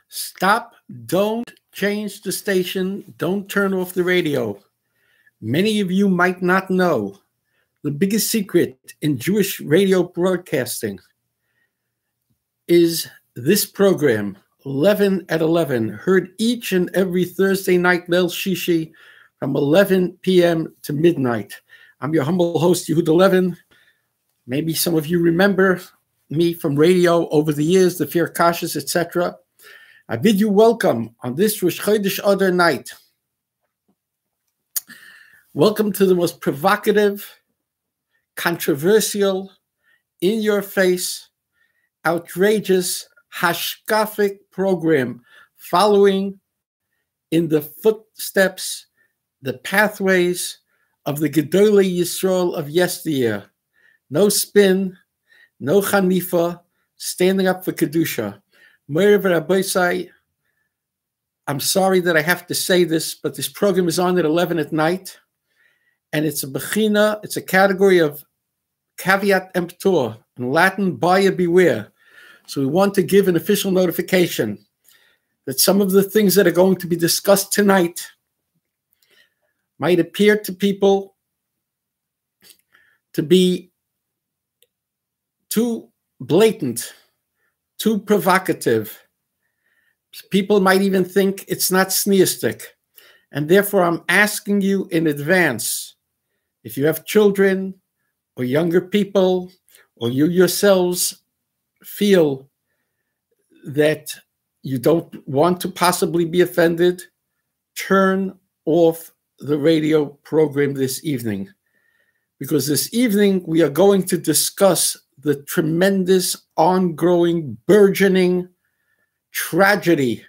Stop, don't change the station, don't turn off the radio. Many of you might not know the biggest secret in Jewish radio broadcasting is this program, 11 at 11, heard each and every Thursday night, Leil Shishi, from 11 p.m. to midnight. I'm your humble host, Yehuda Levin. Maybe some of you remember me from radio over the years, the Fear Kashas, etc. I bid you welcome on this Rosh Chodesh Adar night. Welcome to the most provocative, controversial, in-your-face, outrageous, hashkafic program following in the footsteps, the pathways of the Gedolei Yisrael of yesteryear. No spin, no chanifa, standing up for Kedusha. Meir v'Rabosai, I'm sorry that I have to say this, but this program is on at 11 at night, and it's a bechina, it's a category of caveat emptor, in Latin, buyer beware. So we want to give an official notification that some of the things that are going to be discussed tonight might appear to people to be too blatant, too provocative. People might even think it's not sneistic. And therefore, I'm asking you in advance, if you have children or younger people, or you yourselves feel that you don't want to possibly be offended, turn off the radio program this evening. Because this evening we are going to discuss the tremendous, ongoing, burgeoning tragedy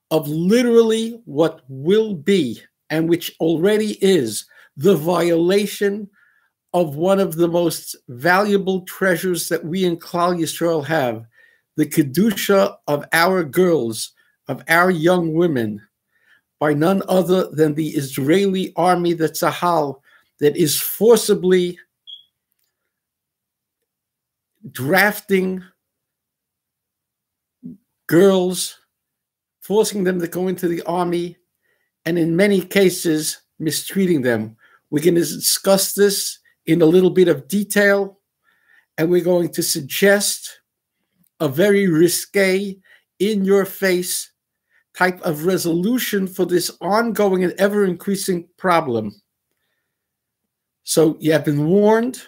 of literally what will be, and which already is, the violation of one of the most valuable treasures that we in Klal Yisrael have, the Kedusha of our girls, of our young women, by none other than the Israeli army, the Tzahal, that is forcibly drafting girls, forcing them to go into the army, and in many cases, mistreating them. We're going to discuss this in a little bit of detail, and we're going to suggest a very risque, in-your-face type of resolution for this ongoing and ever-increasing problem. So you have been warned,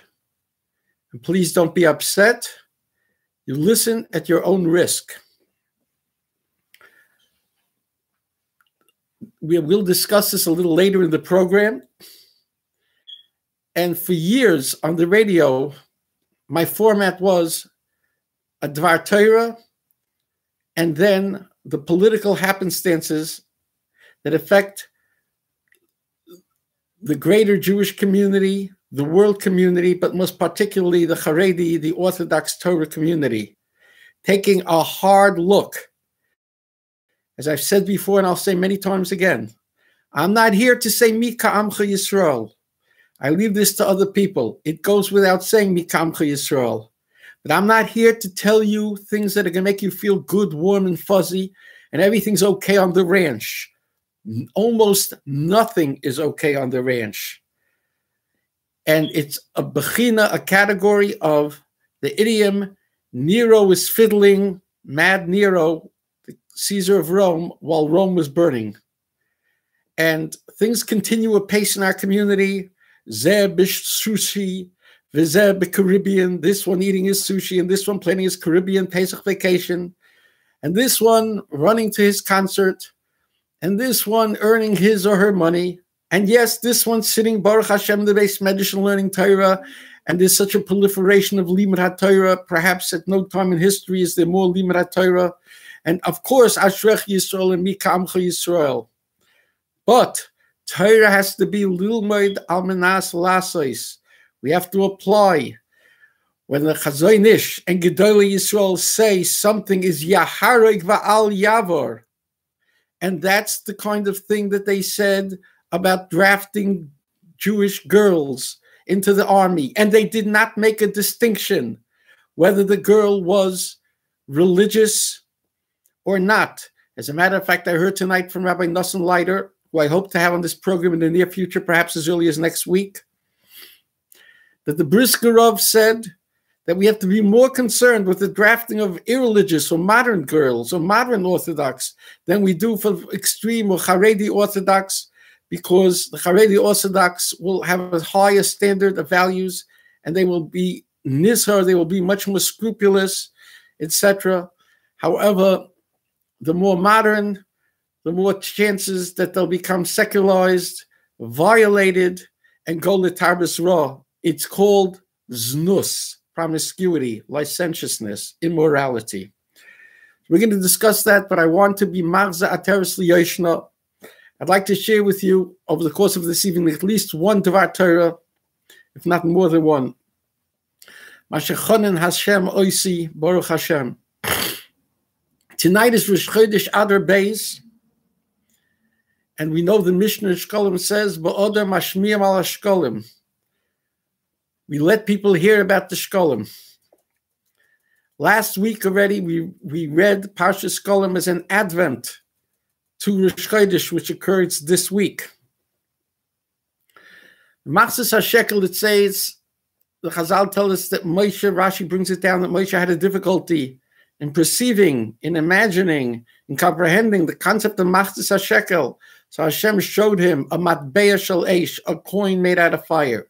and please don't be upset. You listen at your own risk. We will discuss this a little later in the program. And for years on the radio, my format was a Dvar Torah and then the political happenstances that affect the greater Jewish community, the world community, but most particularly the Haredi, the Orthodox Torah community, taking a hard look. As I've said before, and I'll say many times again, I'm not here to say Mi Ka'amcha Yisrael. I leave this to other people. It goes without saying Mi Ka'amcha Yisrael. But I'm not here to tell you things that are going to make you feel good, warm, and fuzzy, and everything's okay on the ranch. Almost nothing is okay on the ranch. And it's a bechina, a category of the idiom, Nero is fiddling, mad Nero, the Caesar of Rome, while Rome was burning. And things continue apace in our community. Zeh bish sushi, v'zeh Caribbean. This one eating his sushi, and this one planning his Caribbean Pesach vacation, and this one running to his concert, and this one earning his or her money. And yes, this one sitting Baruch Hashem the Beis Medrash and learning Torah. And there's such a proliferation of Limud HaTorah. Perhaps at no time in history is there more Limud HaTorah. And of course, Ashrech Yisrael and Mi Ka'amcha Yisrael. But Torah has to be Lilmoid Al Menas Lasos. We have to apply. When the Chazeai Nish and Gedolei Yisrael say something is Yahareg Va'al Yavor, and that's the kind of thing that they said about drafting Jewish girls into the army. And they did not make a distinction whether the girl was religious or not. As a matter of fact, I heard tonight from Rabbi Nosson Leiter, who I hope to have on this program in the near future, perhaps as early as next week, that the Briskerov said that we have to be more concerned with the drafting of irreligious or modern girls or modern Orthodox than we do for extreme or Haredi Orthodox, because the Haredi Orthodox will have a higher standard of values and they will be nizhar, they will be much more scrupulous, etc. However, the more modern, the more chances that they'll become secularized, violated, and go l'tarbis ra. It's called znus, promiscuity, licentiousness, immorality. We're going to discuss that, but I want to be marza ateres liyoshna. I'd like to share with you over the course of this evening at least one Devar Torah, if not more than one. Mashechonen Hashem oisi, Baruch Hashem. Tonight is Rosh Chodesh Adar Beis, and we know the Mishnah Shkolim says, Ba'odar mashmiyam al Shkolim. We let people hear about the Shkolim. Last week already, we read Parsha Shkolim as an advent to Rosh Chodesh, which occurs this week. Machzis HaShekel, it says, the Chazal tell us that Moshe, Rashi brings it down, that Moshe had a difficulty in perceiving, in imagining, in comprehending the concept of Machzis HaShekel. So Hashem showed him a matbeya shel eish, a coin made out of fire.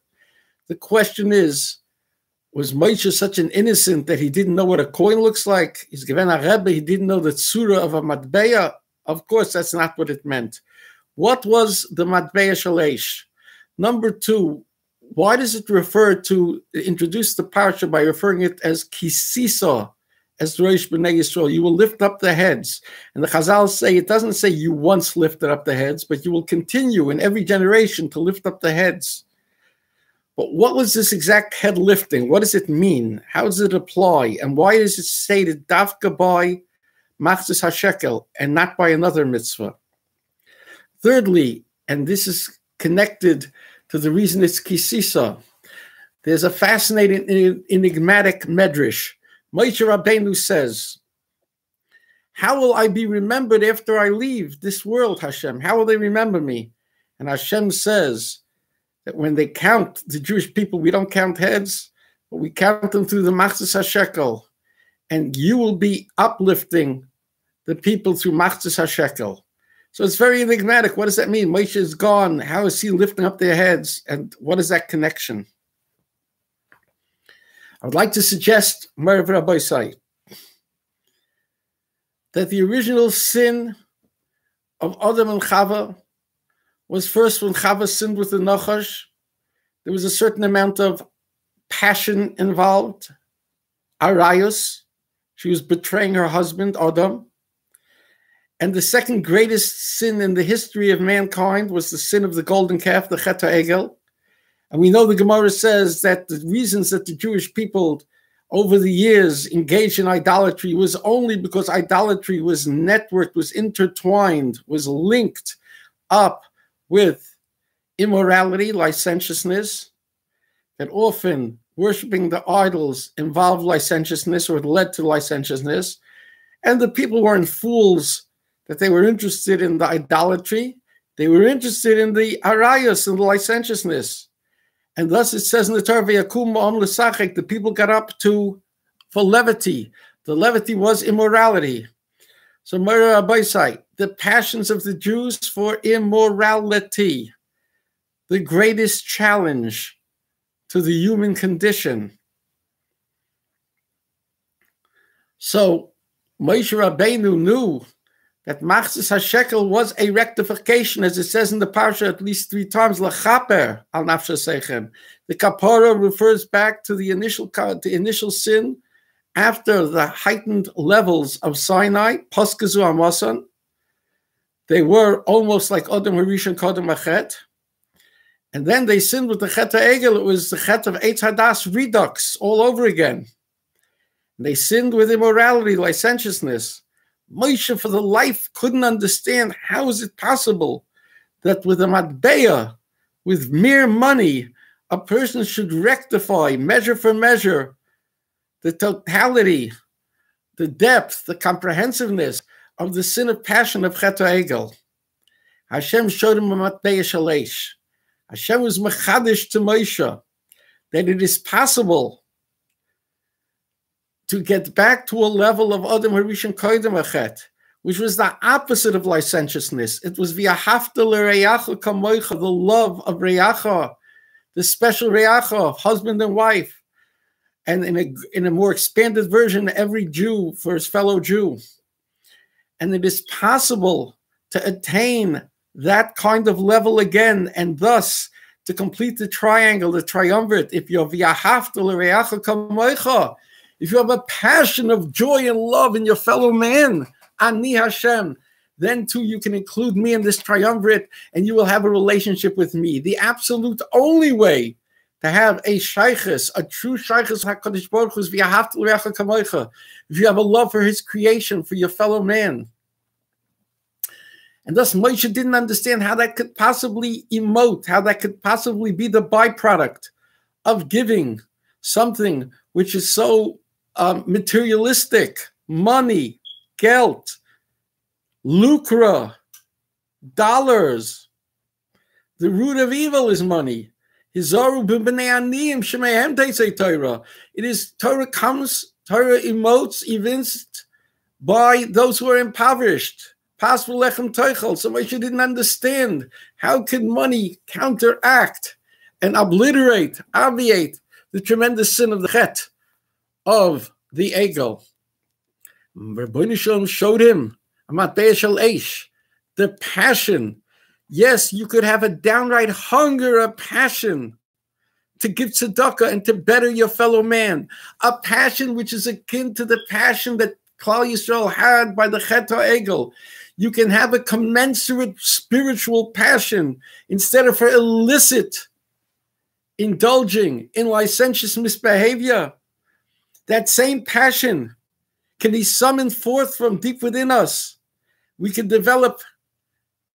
The question is, was Moshe such an innocent that he didn't know what a coin looks like? He's given a Rebbe, he didn't know the tzura of a matbeya. Of course, that's not what it meant. What was the matbeya shel eish? Number two, why does it introduce the parsha by referring it as kisisa, as the Rosh B'nai Yisrael? You will lift up the heads. And the Chazal say, it doesn't say you once lifted up the heads, but you will continue in every generation to lift up the heads. But what was this exact head lifting? What does it mean? How does it apply? And why is it stated dafka by Machzis HaShekel and not by another mitzvah? Thirdly, and this is connected to the reason it's kisisa, there's a fascinating, enigmatic medrash. Moshe Rabbeinu says, how will I be remembered after I leave this world, Hashem? How will they remember me? And Hashem says that when they count the Jewish people, we don't count heads, but we count them through the Machzis HaShekel. And you will be uplifting the people through Machzis HaShekel. So it's very enigmatic. What does that mean? Moshe is gone. How is he lifting up their heads? And what is that connection? I would like to suggest, Merav Rabbi Say, that the original sin of Adam and Chava was first when Chava sinned with the Nachash. There was a certain amount of passion involved. Arayos. She was betraying her husband, Adam. And the second greatest sin in the history of mankind was the sin of the golden calf, the Chet HaEgel. And we know the Gemara says that the reasons that the Jewish people over the years engaged in idolatry was only because idolatry was networked, was intertwined, was linked up with immorality, licentiousness, that often worshiping the idols involved licentiousness or it led to licentiousness. And the people weren't fools that they were interested in the idolatry. They were interested in the arayos and the licentiousness. And thus it says in the Torah, the people got up for levity. The levity was immorality. So Mera Abaisai, the passions of the Jews for immorality, the greatest challenge to the human condition. So Moshe Rabbeinu knew that Machzis HaShekel was a rectification, as it says in the parsha at least 3 times, L'chaper al nafsha seichem. The kapara refers back to the initial sin after the heightened levels of Sinai, Paskazu Amasan. They were almost like Adam Harishon Kodem Achet. And then they sinned with the Chet HaEgel. It was the Chet of Eitz Hadas redux all over again. And they sinned with immorality, licentiousness. Moshe, for the life, couldn't understand how is it possible that with a matbeya, with mere money, a person should rectify, measure for measure, the totality, the depth, the comprehensiveness of the sin of passion of Chet HaEgel. Hashem showed him a matbeya shalish. Hashem was mechadish to Moshe that it is possible to get back to a level of Adam Harishon Koydem Achet, which was the opposite of licentiousness. It was v'ahavta l'reyacha kamoicha, the love of reyacha, the special reyacha of husband and wife, and in a more expanded version, every Jew for his fellow Jew. And it is possible to attain that kind of level again, and thus to complete the triangle, the triumvirate. If you're v'ahavta l'reyacha kamoicha, if you have a passion of joy and love in your fellow man, Ani Hashem, then too you can include me in this triumvirate, and you will have a relationship with me. The absolute only way to have a shaykhus, a true shaykhus HaKadosh Baruch Hu, is v'ahavta l'reyacha kamoicha. If you have a love for his creation, for your fellow man. And thus Moshe didn't understand how that could possibly emote, how that could possibly be the byproduct of giving something which is so materialistic, money, geld, lucre, dollars. The root of evil is money. It is Torah comes, Torah emotes, evinced by those who are impoverished. So Moshe didn't understand how can money counteract and obliterate, obviate the tremendous sin of the Chet of the Egel. Rabbeinu Shalom showed him the passion. Yes, you could have a downright hunger, a passion to give tzedakah and to better your fellow man, a passion which is akin to the passion that Klal Yisrael had by the Chet HaEgel. You can have a commensurate spiritual passion instead of for illicit indulging in licentious misbehavior. That same passion can be summoned forth from deep within us. We can develop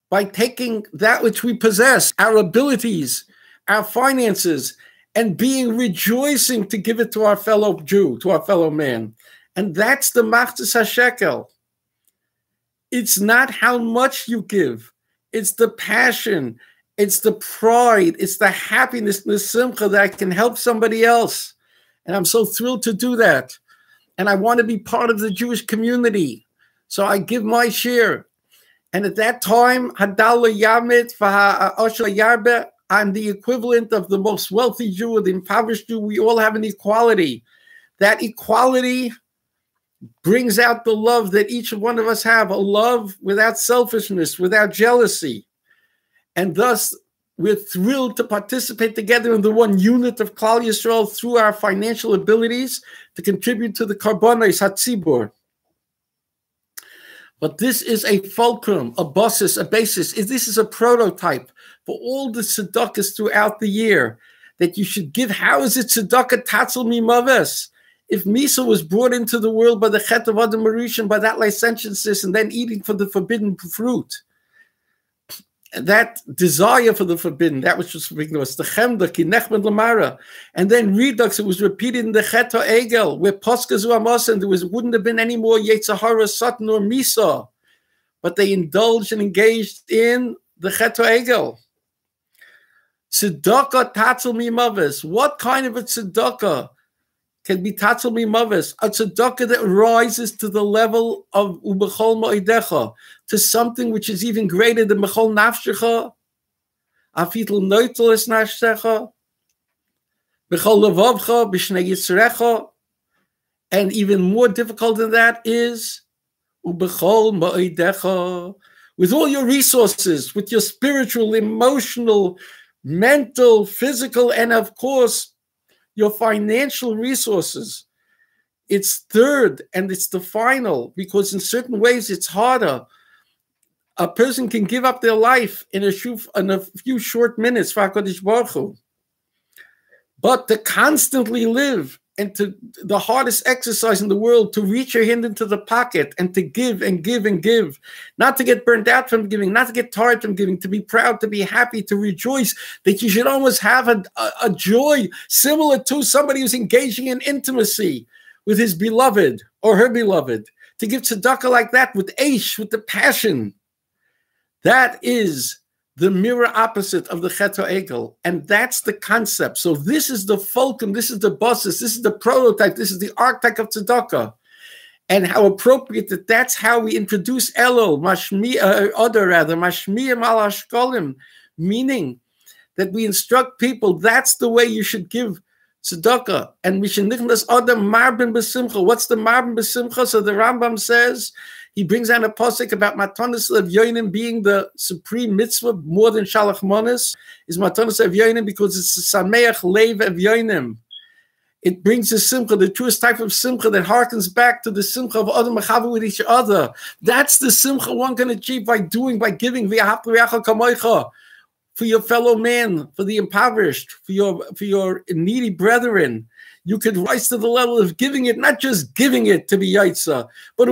by taking that which we possess, our abilities, our finances, and being rejoicing to give it to our fellow Jew, to our fellow man. And that's the Machzis HaShekel. It's not how much you give. It's the passion. It's the pride. It's the happiness, the simcha that I can help somebody else. And I'm so thrilled to do that. And I want to be part of the Jewish community. So I give my share. And at that time, Hadal Yamit V'Ha'osher Yarbe, I'm the equivalent of the most wealthy Jew or the impoverished Jew. We all have an equality. That equality brings out the love that each one of us have, a love without selfishness, without jealousy. And thus, we're thrilled to participate together in the one unit of Klal Yisrael through our financial abilities to contribute to the Karbonos HaTzibur. But this is a fulcrum, a basis, This is a prototype for all the tzedakahs throughout the year that you should give. How is it tzedakah tatzel mimaves? If Misa was brought into the world by the Chet of Adam Harishon, by that licentiousness, and then eating for the forbidden fruit, that desire for the forbidden, that which was forbidden, was the chemda, ki nechmed lamara, and then redux, it was repeated in the Chet HaEgel, where Poskazu Amos, and wouldn't have been any more Yetzahara, Satan, or Misa, but they indulged and engaged in the Chet HaEgel. Tzedakah tatzel mimaves. What kind of a tzedakah can be tatzel mimaves? A tzedakah that rises to the level of ubechol ma'idecha, to something which is even greater than bechol nafshecha, afitl noitel es nafshecha, bechol levavcha, b'shnei yitzrecha, and even more difficult than that is ubechol ma'idecha, with all your resources, with your spiritual, emotional, mental, physical, and of course, your financial resources. It's third and it's the final, because in certain ways it's harder. A person can give up their life in a few short minutes for HaKadosh Baruch Hu. But to constantly live and to the hardest exercise in the world, to reach your hand into the pocket and to give and give and give, not to get burnt out from giving, not to get tired from giving, to be proud, to be happy, to rejoice, that you should almost have a joy similar to somebody who's engaging in intimacy with his beloved or her beloved, to give tzedakah like that with eish, with the passion. That is the mirror opposite of the Chet HaEgel. And that's the concept. So this is the fulcrum, this is the basis, this is the prototype, this is the archetype of tzedakah. And how appropriate that's how we introduce Elul, mashmi'im al hashkolim, meaning that we instruct people, that's the way you should give tzedakah. And we should nichnas adam marbin b'simcha. What's the marbin b'simcha? So the Rambam says, he brings down a pasuk about matanis of yoinim being the supreme mitzvah more than shalach manas, is matanis of yoinim because it's the sameach leiv of yoinim. It brings the simcha, the truest type of simcha that harkens back to the simcha of other mechavu with each other. That's the simcha one can achieve by doing, by giving for your fellow man, for the impoverished, for your needy brethren. You could rise to the level of giving it, not just giving it to be yaitza, but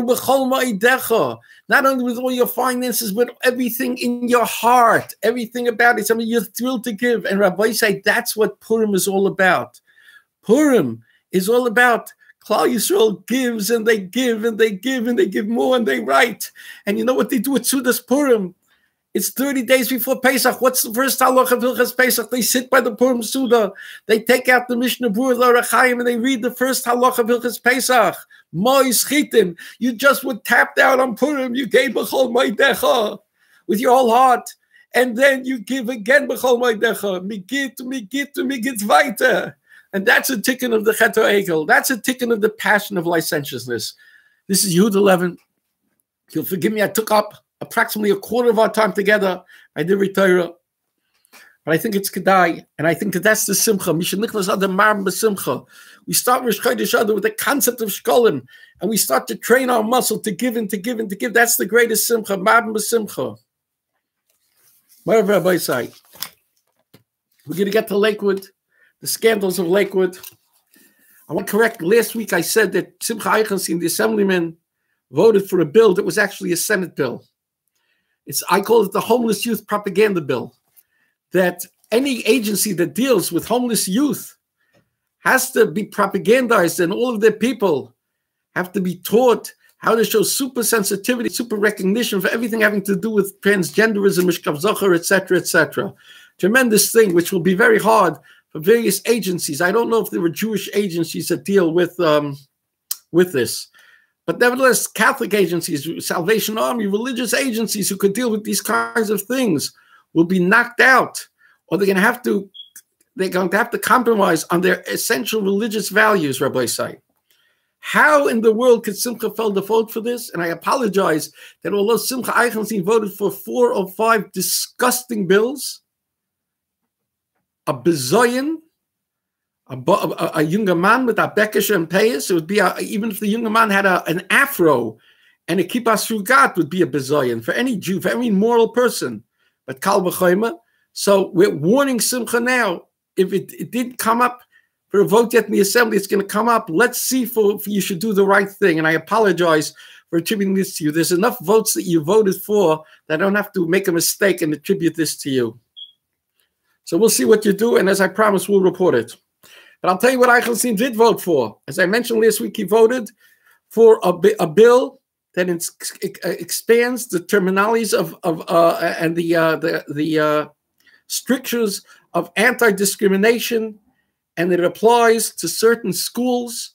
not only with all your finances, but everything in your heart, everything about it, something you're thrilled to give. And Rabbi say that's what Purim is all about. Purim is all about Klal Yisrael gives and they give and they give and they give more and they write. And you know what they do at Sudas Purim? It's 30 days before Pesach. What's the first halacha of Hilchas Pesach? They sit by the Purim Suda. They take out the Mishnah Berurah L'Orach Chaim and they read the first halacha of Hilchas Pesach. Mois chitin. You just were tapped out on Purim. You gave b'chol maidecha with your whole heart. And then you give again b'chol maidecha. Migit weiter. And that's a tikkun of the Chet HaEgel. That's a tikkun of the passion of licentiousness. This is Yud 11. You'll forgive me, I took up approximately a quarter of our time together. I did retire. But I think it's Kedai. And I think that that's the Simcha. We start Rosh Chodesh with the concept of Shkolim. And we start to train our muscle to give and to give and to give. That's the greatest Simcha. Marben b'Simcha. Whatever Rabbi say. We're going to get to Lakewood. The scandals of Lakewood. I want to correct. Last week I said that Simcha Eichenstein, the assemblyman, voted for a bill that was actually a Senate bill. I call it the homeless youth propaganda bill. That any agency that deals with homeless youth has to be propagandized, and all of their people have to be taught how to show super sensitivity, super recognition for everything having to do with transgenderism, mishkav zocher, etc., etc. Tremendous thing, which will be very hard for various agencies. I don't know if there were Jewish agencies that deal with this. But nevertheless, Catholic agencies, Salvation Army, religious agencies who could deal with these kinds of things will be knocked out, or they're going to have to compromise on their essential religious values, Rabbi say. How in the world could Simcha Felder vote for this? And I apologize that although Simcha Eichenstein voted for 4 or 5 disgusting bills, a bezoyen, a younger man with a bekesha and payas, it would be even if the younger man had an afro and a kippah srugat would be a bezoyen for any Jew, for any moral person. But kal b'choyma. So we're warning Simcha now. If it didn't come up for a vote yet in the assembly, it's going to come up. Let's see if you should do the right thing. And I apologize for attributing this to you. There's enough votes that you voted for that I don't have to make a mistake and attribute this to you. So we'll see what you do, and as I promised, we'll report it. But I'll tell you what Eichenstein did vote for. As I mentioned last week, he voted for a bill that expands the terminologies and the strictures of anti-discrimination, and it applies to certain schools.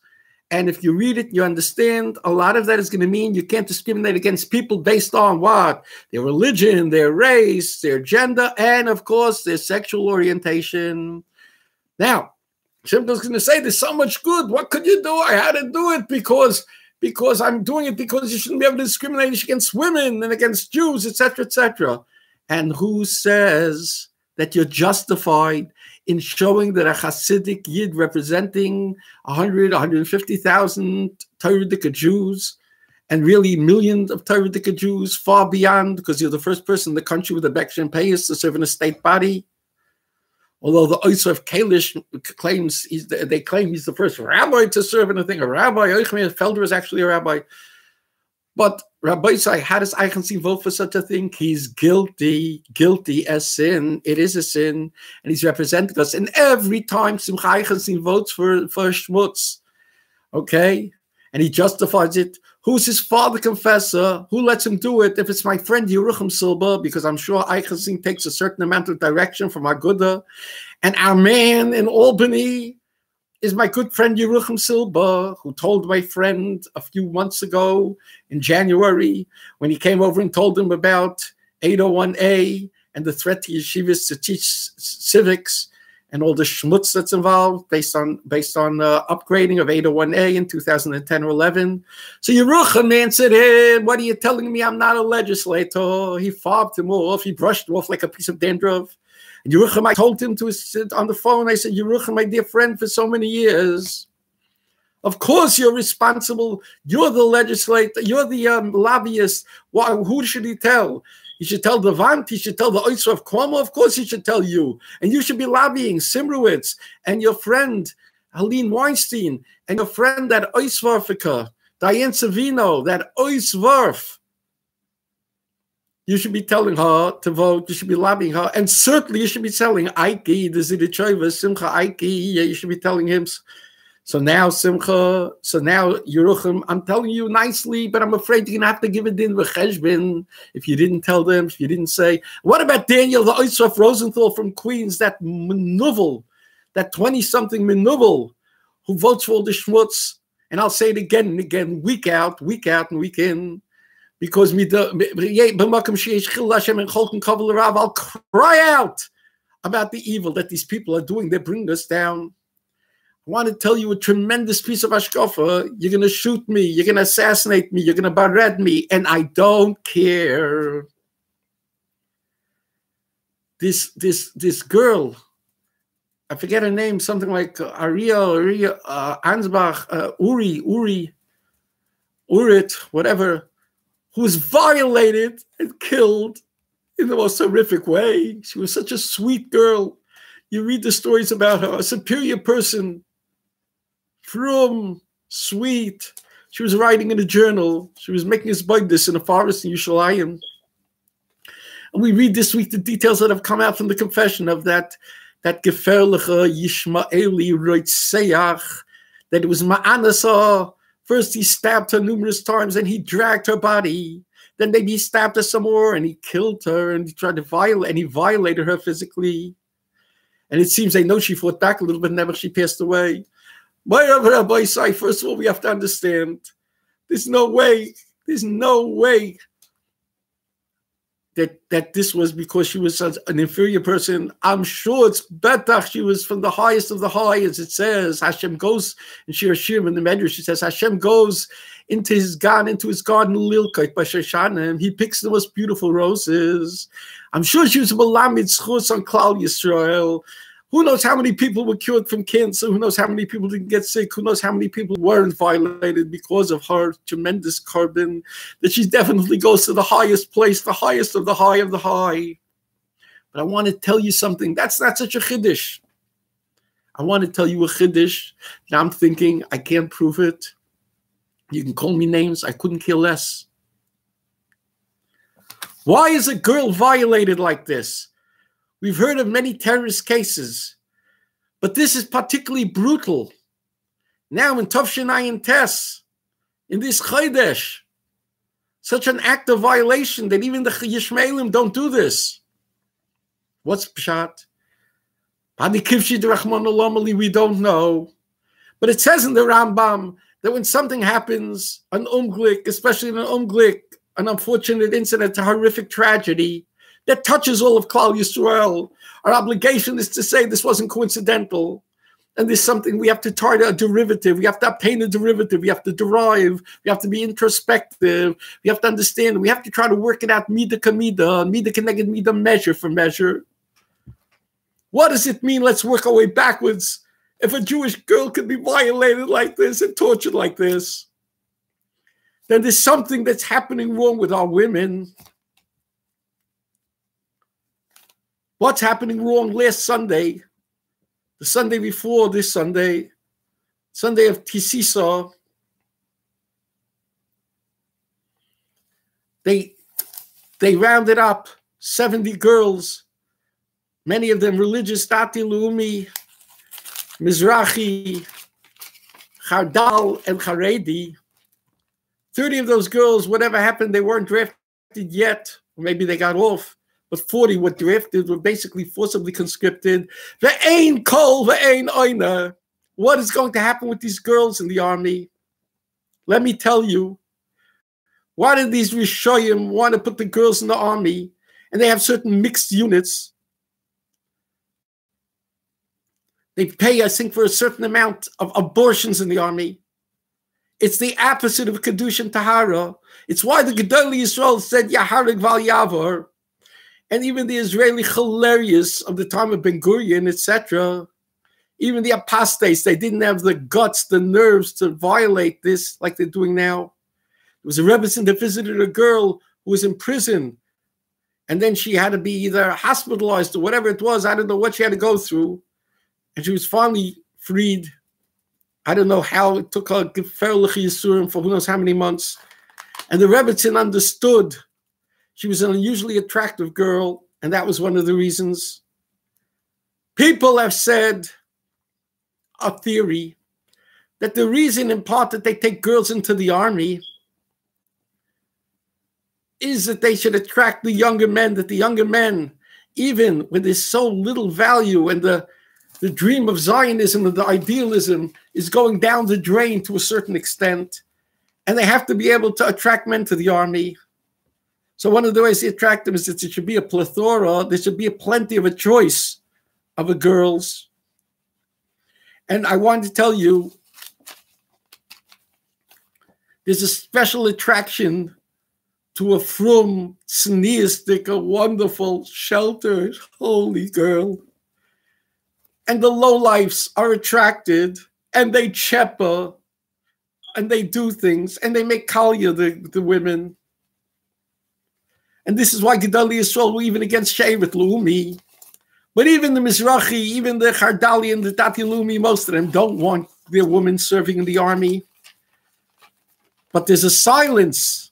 And if you read it, you understand a lot of that is going to mean you can't discriminate against people based on what? Their religion, their race, their gender, and of course, their sexual orientation. Now, Simcha's going to say there's so much good. What could you do? I had to do it because I'm doing it because you shouldn't be able to discriminate against women and against Jews, etc., etc. And who says that you're justified in showing that a Hasidic Yid representing 150,000 Torah Jews, and really millions of Torah Jews far beyond, because you're the first person in the country with a bekesha and payas to serve in a state body? Although the Oisra of Kalish claims they claim he's the first rabbi to serve in a thing. A rabbi, Eichmann Felder is actually a rabbi. But Rabbi say, how does Eichenstein vote for such a thing? He's guilty as sin. It is a sin, and he's represented us. And every time Simcha Eichenstein votes for schmutz, okay, and he justifies it. Who's his father confessor? Who lets him do it? If it's my friend Yerucham Silba, because I'm sure Eichelsing takes a certain amount of direction from Aguda, and our man in Albany is my good friend Yerucham Silba, who told my friend a few months ago in January, when he came over and told him about 801A and the threat to yeshivas to teach civics and all the schmutz that's involved based on upgrading of 801A in 2010 or 11. So Yerucham answered him, "What are you telling me? I'm not a legislator." He fobbed him off. He brushed him off like a piece of dandruff. And Yerucham, I told him to sit on the phone. I said, "Yerucham, my dear friend, for so many years, of course you're responsible. You're the legislator. You're the lobbyist. Who should he tell? He should tell the Vant. He should tell the Oisra of Cuomo. Of course he should tell you. And you should be lobbying Simrowitz and your friend Helene Weinstein and your friend that Oiswarfika, Diane Savino, that Oiswarf. You should be telling her to vote. You should be lobbying her. And certainly you should be telling Ike, the Zidichoiva, Simcha Ike. You should be telling him." So now Yerucham, I'm telling you nicely, but I'm afraid you're going to have to give it in with Cheshbin if you didn't tell them, if you didn't say. What about Daniel, the Oisraf Rosenthal from Queens, that Menuvel, that 20-something Menuvel who votes for all the schmutz? And I'll say it again and again, week out and week in, because I'll cry out about the evil that these people are doing. They're bringing us down. I want to tell you a tremendous piece of ashkafa. You're going to shoot me. You're going to assassinate me. You're going to bared me. And I don't care. This girl, I forget her name, something like Aria Ansbach, Urit, whatever, who was violated and killed in the most horrific way. She was such a sweet girl. You read the stories about her, a superior person, from sweet. She was writing in a journal. She was making us bug this in a forest in Yerushalayim. And we read this week the details that have come out from the confession of that gefährliche Yishmaeli Roitseach, that it was Ma'anasa. First he stabbed her numerous times and he dragged her body. Then maybe he stabbed her some more and he killed her and he tried to violate, and he violated her physically. And it seems they know she fought back a little bit, never she passed away. First of all, we have to understand, there's no way that this was because she was such an inferior person. I'm sure it's better she was from the highest of the high, as it says. Hashem goes in Shir Hashirim in the Medrash. She says Hashem goes into his garden Lilkait by Shoshanim. He picks the most beautiful roses. I'm sure she was a Malamid Schus on Klal Yisrael. Who knows how many people were cured from cancer? Who knows how many people didn't get sick? Who knows how many people weren't violated because of her tremendous carbon? That she definitely goes to the highest place, the highest of the high of the high. But I want to tell you something. That's not such a chiddush. I want to tell you a chiddush. Now I'm thinking, I can't prove it. You can call me names. I couldn't care less. Why is a girl violated like this? We've heard of many terrorist cases, but this is particularly brutal. Now in Tov Ayin Tes, in this Chodesh, such an act of violation that even the Yishmaelim don't do this. What's Pshat? We don't know. But it says in the Rambam that when something happens, an umglik, especially an umglik, an unfortunate incident, a horrific tragedy, that touches all of Klal Yisrael, our obligation is to say this wasn't coincidental. And there's something we have to try to a derivative. We have to obtain a derivative. We have to derive. We have to be introspective. We have to understand. We have to try to work it out mida kamida, mida keneged mida, measure for measure. What does it mean? Let's work our way backwards. If a Jewish girl could be violated like this and tortured like this, then there's something that's happening wrong with our women. What's happening wrong? Last Sunday, the Sunday before this Sunday, Sunday of Tisisa, they rounded up 70 girls, many of them religious, Dati Leumi, Mizrahi, Chardal, and Haredi, 30 of those girls, whatever happened, they weren't drafted yet. Maybe they got off, but 40 were drafted, were basically forcibly conscripted. Ve'ein kol, ve'ein oina. What is going to happen with these girls in the army? Let me tell you. Why did these Rishoyim want to put the girls in the army? And they have certain mixed units. They pay, I think, for a certain amount of abortions in the army. It's the opposite of Kedusha and Tahara. It's why the Gedolei Yisrael said Yaharig Val Yavor. And even the Israeli hilarious of the time of Ben Gurion, etc., even the apostates, they didn't have the guts, the nerves to violate this like they're doing now. There was a Rebbetzin that visited a girl who was in prison, and then she had to be either hospitalized or whatever it was. I don't know what she had to go through. And she was finally freed. I don't know how it took her Geferlich Yisurim for who knows how many months. And the Rebbetzin understood she was an unusually attractive girl, and that was one of the reasons. People have said a theory that the reason in part that they take girls into the army is that they should attract the younger men, that the younger men, even when there's so little value and the dream of Zionism and the idealism is going down the drain to a certain extent, and they have to be able to attract men to the army. So one of the ways to attract them is that there should be a plethora, there should be plenty of a choice of the girls. And I wanted to tell you, there's a special attraction to a frum, sneistic, a wonderful, sheltered, holy girl. And the lowlifes are attracted, and they chepa, and they do things, and they make kalya, the women. And this is why Gedolei Yisrael were even against Shevet Leumi. But even the Mizrahi, even the Chardali and the Dati Leumi, most of them don't want their women serving in the army. But there's a silence.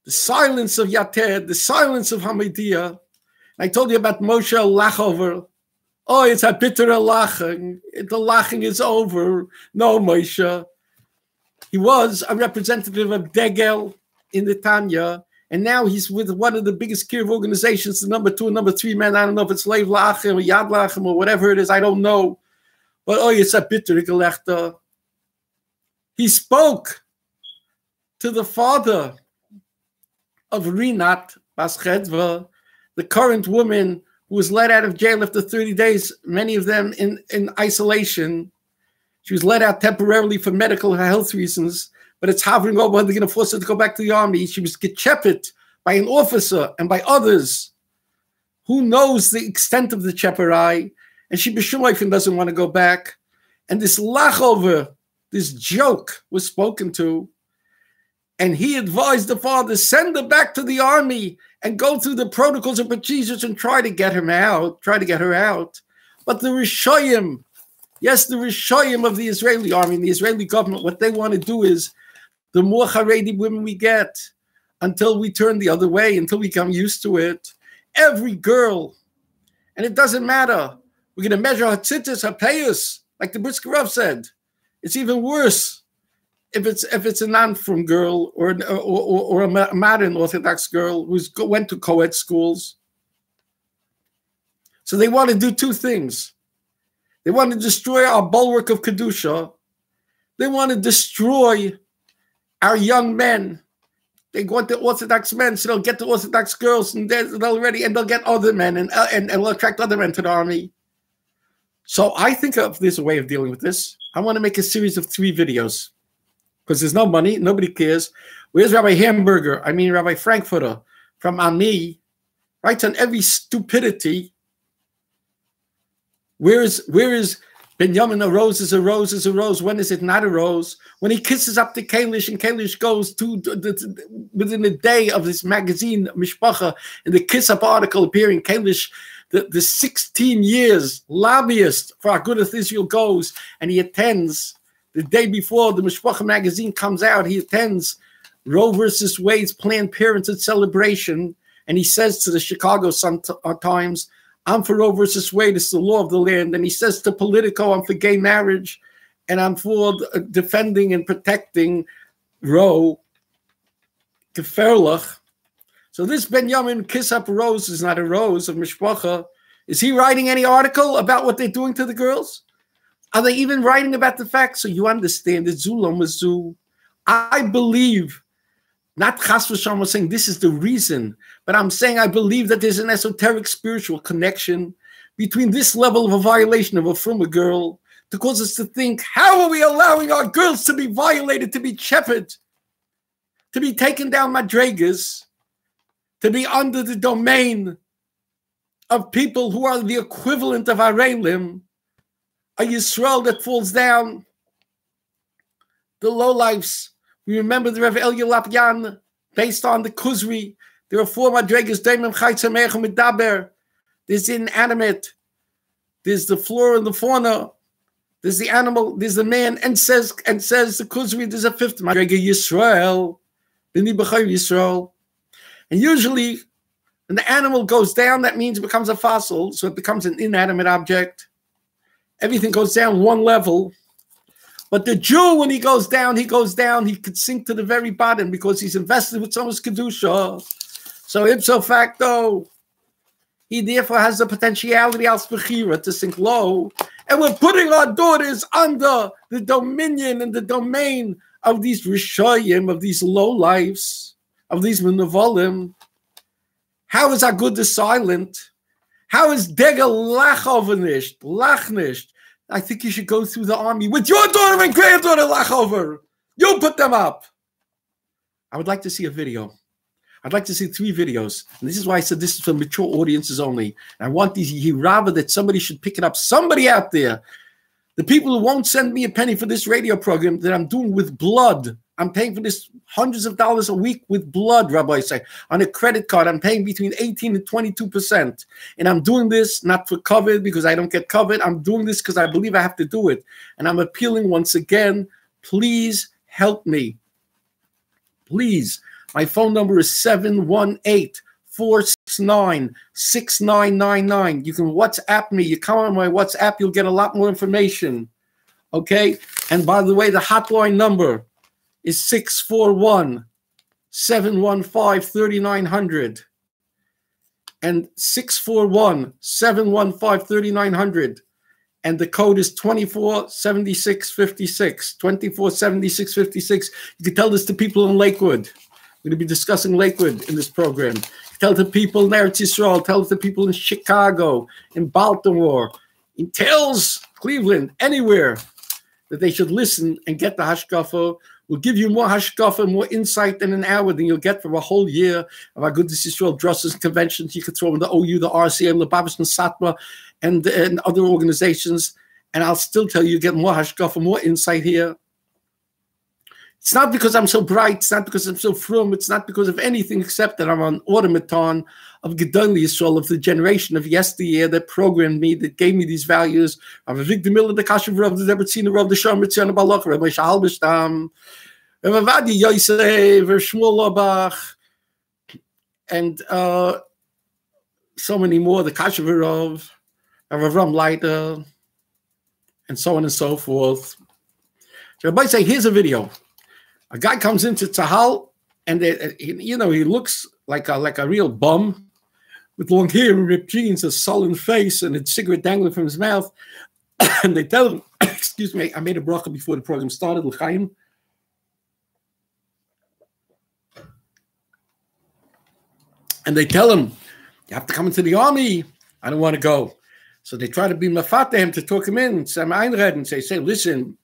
The silence of Yated, the silence of Hamadia. I told you about Moshe Lachover. Oh, it's a bitter laching. The laching is over. No, Moshe. He was a representative of Degel in the Tanya, and now he's with one of the biggest Kirv organizations, the number 2 and number 3 men. I don't know if it's Lev Lachem or Yad Lachem or whatever it is. I don't know. But oh, it's a bitter gelechta. He spoke to the father of Rinat Bas Chedva, the current woman who was let out of jail after 30 days, many of them in isolation. She was let out temporarily for medical health reasons, but it's hovering over whether they're going to force her to go back to the army. She was gechepet by an officer and by others. Who knows the extent of the cheperai? And she b'shum doesn't want to go back. And this lachover, this joke was spoken to. And he advised the father, send her back to the army and go through the protocols and procedures and try to get her out. But the Rishoyim, yes, the Rishoyim of the Israeli army and the Israeli government, what they want to do is, the more Haredi women we get, until we turn the other way, until we become used to it, every girl, and it doesn't matter, we're going to measure her tzitzis, her payus, like the Brisker Rav said. It's even worse if it's a non-frum girl or a modern Orthodox girl who went to co-ed schools. So they want to do two things. They want to destroy our bulwark of Kedusha. They want to destroy our young men. They want the Orthodox men, so they'll get the Orthodox girls, and they'll get other men, and they'll attract other men to the army. So I think there's a way of dealing with this. I want to make a series of 3 videos, because there's no money, nobody cares. Where's Rabbi Rabbi Frankfurter from Ami, writes on every stupidity. Where is Benjamin, a rose is a rose is a rose? When is it not a rose? When he kisses up to Kalish, and Kalish goes within a day of this magazine, Mishpacha, and the kiss-up article appearing, Kalish, the 16 years lobbyist for Agudath Israel goes, and he attends, the day before the Mishpacha magazine comes out, he attends Roe versus Wade's Planned Parenthood celebration, and he says to the Chicago Sun-Times, I'm for Roe versus Wade, it's the law of the land. And he says to Politico, I'm for gay marriage, and I'm for defending and protecting Roe. gefährlich. So this Benjamin Kiss Up Rose is not a rose of Mishpacha. Is he writing any article about what they're doing to the girls? Are they even writing about the facts? So you understand that Zulam was Zu. I believe, not Chas v'Shalom was saying this is the reason, but I'm saying I believe that there's an esoteric spiritual connection between this level of a violation of a Fruma girl to cause us to think, how are we allowing our girls to be violated, to be shepherded, to be taken down madregas, to be under the domain of people who are the equivalent of Arelim, a Yisrael that falls down, the lowlifes. We remember the Rev Elia Lapyan, based on the Kuzri. There are 4 madregas, Daimim Chaytza Me'echum Medaber. There's the inanimate, there's the flora and the fauna, there's the animal, there's the man, and says the Kuzri, there's a 5th madrega, Yisrael, B'ni B'chayr Yisrael. And usually, when the animal goes down, that means it becomes a fossil, so it becomes an inanimate object. Everything goes down one level. But the Jew, when he goes down, he could sink to the very bottom because he's invested with someone's Kedusha. So ipso facto, he therefore has the potentiality als bechira to sink low. And we're putting our daughters under the dominion and the domain of these Rishayim, of these low lives, of these Menavolim. How is Agudah silent? How is Degel lachovernished, lachnished? I think you should go through the army with your daughter and granddaughter lachover. You put them up. I would like to see a video. I'd like to see 3 videos. And this is why I said this is for mature audiences only. And I want these hirava that somebody should pick it up. Somebody out there. The people who won't send me a penny for this radio program that I'm doing with blood. I'm paying for this hundreds of dollars a week with blood, Rabbi say. On a credit card, I'm paying between 18 and 22%. And I'm doing this not for covered because I don't get covered. I'm doing this because I believe I have to do it. And I'm appealing once again, please help me. Please. My phone number is 718-469-6999. You can WhatsApp me. You come on my WhatsApp, you'll get a lot more information. Okay? And by the way, the hotline number is 641-715-3900. And 641-715-3900. And the code is 247656. 247656. You can tell this to people in Lakewood. We're going to be discussing Lakewood in this program. Tell the people in Eretz Yisrael, tell the people in Chicago, in Baltimore, in Tails, Cleveland, anywhere, that they should listen and get the hashkafa. We'll give you more hashkafa, more insight in an hour than you'll get for a whole year of our Agudas Yisrael drusses and conventions. You can throw in the OU, the RCM, the Babish and Satma, and other organizations. And I'll still tell you, get more hashkafa, more insight here. It's not because I'm so bright. It's not because I'm so frum. It's not because of anything except that I'm an automaton of Gedolei Yisrael, of the generation of yesteryear that programmed me, that gave me these values. Of Avigdor Miller, the Kashav Rav, the Debretzina Rav, the Shem Ritzion Balach, Rabbi Shahal Bishtam, Rabbi Vadi Yosef, Shmuel Lobach, and so many more, the Kashav Rav, Rav Ram Leiter, and so on and so forth. So Rabbi say, here's a video. A guy comes into Tzahal, and he looks like a real bum with long hair and ripped jeans, a sullen face, and a cigarette dangling from his mouth. And they tell him, excuse me, I made a bracha before the program started, L'chaim. And they tell him, you have to come into the army. I don't want to go. So they try to be mafata him to talk him in, Sam Einred, and say, listen,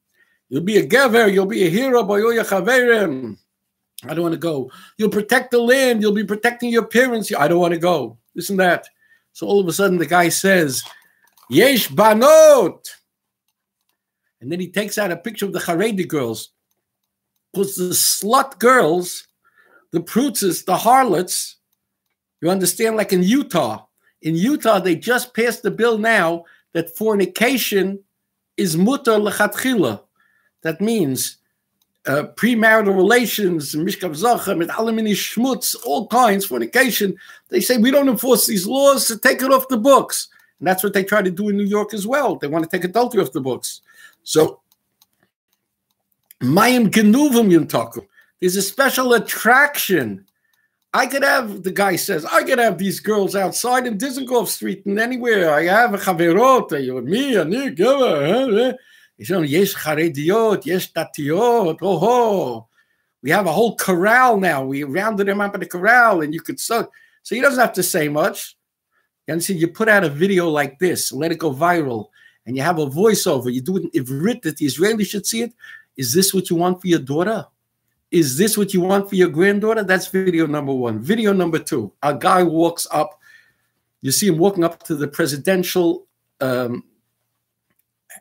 you'll be a gever, you'll be a hero, I don't want to go. You'll protect the land, you'll be protecting your parents. I don't want to go. This and that. So all of a sudden the guy says, Yesh banot. And then he takes out a picture of the Haredi girls. Because the slut girls, the prutzes, the harlots, you understand, like in Utah. In Utah, they just passed the bill now that fornication is mutar lechatchila. That means premarital relations, mishkav zacha, mit alamini shmutz, all kinds, fornication. They say we don't enforce these laws, so take it off the books. And that's what they try to do in New York as well. They want to take adultery off the books. So, mayim genuvim yuntaku. There's a special attraction. I could have, the guy says, I could have these girls outside in Dizengoff Street and anywhere. I have a chaverot, me, ani, gava. Yesh charediot, yesh datiot, oh. We have a whole corral now. We rounded him up in the corral, and you could so he doesn't have to say much. And see, you put out a video like this, let it go viral, and you have a voiceover. You do it in Ivrit that the Israelis should see it. Is this what you want for your daughter? Is this what you want for your granddaughter? That's video number one. Video number two, a guy walks up. You see him walking up to the presidential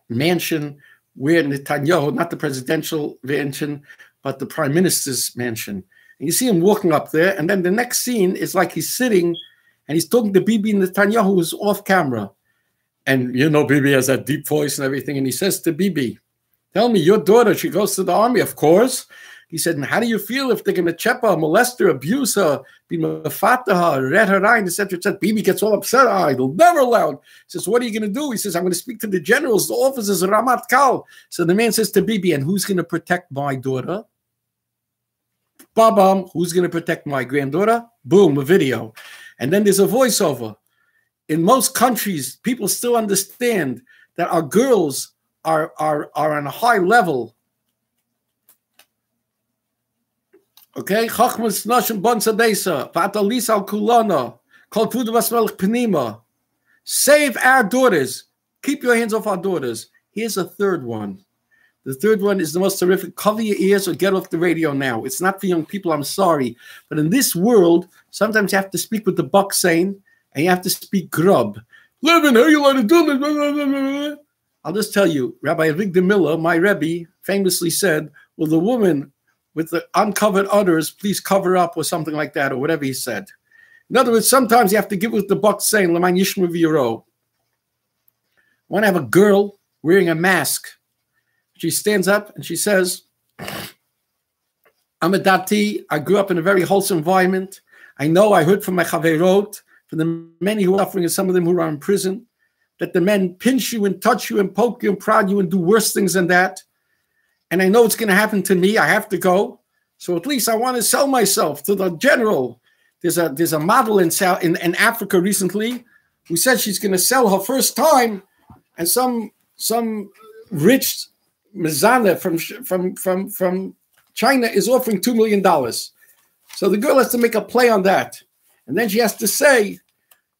mansion where Netanyahu, not the presidential mansion, but the prime minister's mansion. And you see him walking up there. And then the next scene is like he's sitting and he's talking to Bibi Netanyahu, who's off camera. And you know, Bibi has that deep voice and everything. And he says to Bibi, tell me, your daughter, she goes to the army, of course. He said, and how do you feel if they're going to chep her, molest her, abuse her, be mafata her, red her eye, etc., etc.? Bibi gets all upset. They'll never allow it. He says, what are you going to do? He says, I'm going to speak to the generals, the officers, Ramat Kal. So the man says to Bibi, and who's going to protect my daughter? Babam, who's going to protect my granddaughter? Boom, a video. And then there's a voiceover. In most countries, people still understand that our girls are on a high level. Okay, Chachmas Nashim Bon Sadesa, Vatalis al Kulana, Kol Pudavas Melech Penima. Save our daughters. Keep your hands off our daughters. Here's a third one. The third one is the most terrific. Cover your ears or get off the radio now. It's not for young people, I'm sorry. But in this world, sometimes you have to speak with the buck saying, and you have to speak grub. Levin, how you like to do this? I'll just tell you, Rabbi Avigdor Miller, my Rebbe, famously said, well, the woman with the uncovered udders, please cover up or something like that, or whatever he said. In other words, sometimes you have to give with the buck saying, L'man yishma v'yiro. I want to have a girl wearing a mask. She stands up and she says, I'm a dati. I grew up in a very wholesome environment. I know I heard from my chaverot, from the many who are suffering and some of them who are in prison, that the men pinch you and touch you and poke you and prod you and do worse things than that. And I know it's going to happen to me. I have to go. So at least I want to sell myself to the general. There's a model in Africa recently who said she's going to sell her first time, and some rich Mizana from China is offering $2 million. So the girl has to make a play on that. And then she has to say,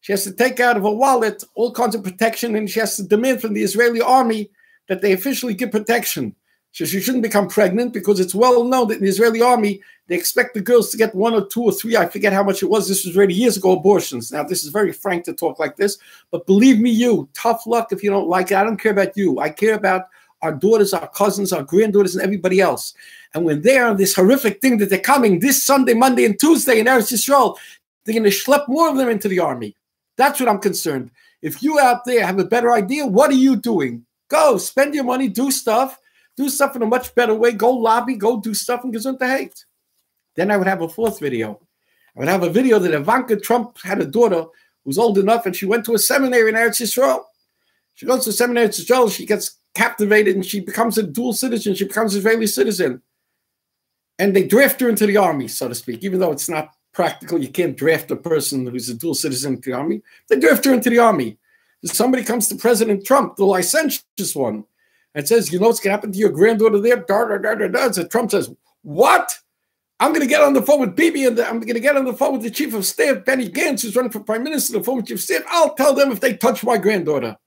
she has to take out of her wallet all kinds of protection, and she has to demand from the Israeli army that they officially give protection. So she shouldn't become pregnant, because it's well known that in the Israeli army, they expect the girls to get 1 or 2 or 3, I forget how much it was. This was already years ago, abortions. Now, this is very frank to talk like this, but believe me, you, tough luck if you don't like it. I don't care about you. I care about our daughters, our cousins, our granddaughters, and everybody else. And when they are on this horrific thing that they're coming this Sunday, Monday, and Tuesday in Eretz Yisrael, they're going to schlep more of them into the army. That's what I'm concerned. If you out there have a better idea, what are you doing? Go, spend your money, do stuff. Do stuff in a much better way. Go lobby, go do stuff, and gesundheit. Then I would have a fourth video. I would have a video that Ivanka Trump had a daughter who's old enough, and she went to a seminary in Eretz Yisrael. She goes to a seminary in Eretz Yisrael, she gets captivated, and she becomes a dual citizen. She becomes an Israeli citizen. And they draft her into the army, so to speak, even though it's not practical. You can't draft a person who's a dual citizen into the army. They draft her into the army. Somebody comes to President Trump, the licentious one, and says, you know what's going to happen to your granddaughter there? So Trump says, what? I'm going to get on the phone with Bibi, and I'm going to get on the phone with the chief of staff, Benny Gantz, who's running for prime minister, the former chief of staff. I'll tell them if they touch my granddaughter.